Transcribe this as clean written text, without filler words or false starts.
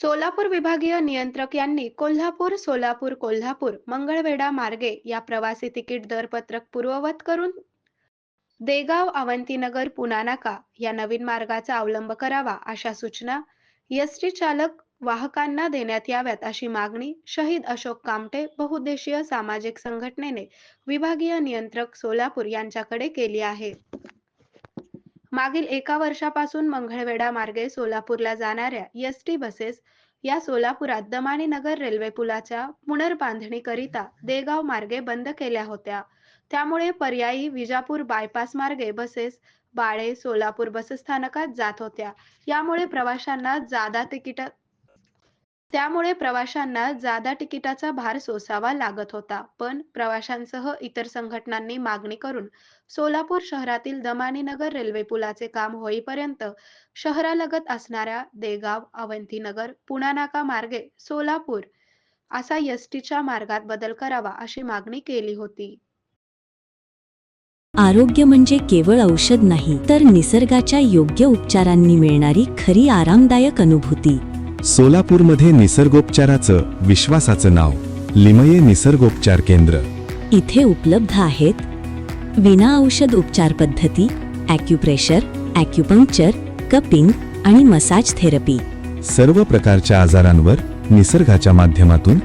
सोलापूर विभागीय नियंत्रक यांनी कोल्हापूर सोलापूर कोल्हापूर मंगळवेढा मार्गे या प्रवासी तिकीट दरपत्रक पूर्ववत करून देगाव अवंतीनगर पुणा नाका या नवीन मार्गाचा अवलंब करावा अशा सूचना एसटी चालक वाहकांना देण्यात याव्यात अशी मागणी शहीद अशोक कामटे बहुउद्देशीय सामाजिक संघटनेने विभागीय नियंत्रक सोलापूर यांच्याकडे केली आहे. मागील एका वर्षापासून मंगळवेढा मार्गे सोलापूरला जाणाऱ्या एसटी बसेस या सोलापुरात दमानी नगर रेल्वे पुलाच्या पुनर्बांधणीकरिता देगाव मार्गे बंद केल्या होत्या. त्यामुळे पर्यायी विजापूर बायपास मार्गे बसेस बाळे सोलापूर बसस्थानकात जात होत्या. त्यामुळे जादा तिकिटाचा भार सोसावा लागत होता. पण प्रवाशांसह इतर संघटनांनी मागणी करून सोलापूर शहरातील दमानीनगर रेल्वे पुलाचे काम होईपर्यंत शहरालगत असणाऱ्या देगाव अवंतीनगर पुणा नाका मार्गे सोलापूर असा एसटीच्या मार्गात बदल करावा अशी मागणी केली होती. आरोग्य म्हणजे केवळ औषध नाही, तर निसर्गाच्या योग्य उपचारांनी मिळणारी खरी आरामदायक अनुभूती. सोलापूरमध्ये निसर्गोपचाराचं विश्वासाचं नाव लिमये निसर्गोपचार केंद्र. इथे उपलब्ध आहेत विना औषध उपचार पद्धती, ॲक्युप्रेशर, ॲक्युपंक्चर, कपिंग आणि मसाज थेरपी. सर्व प्रकारच्या आजारांवर निसर्गाच्या माध्यमातून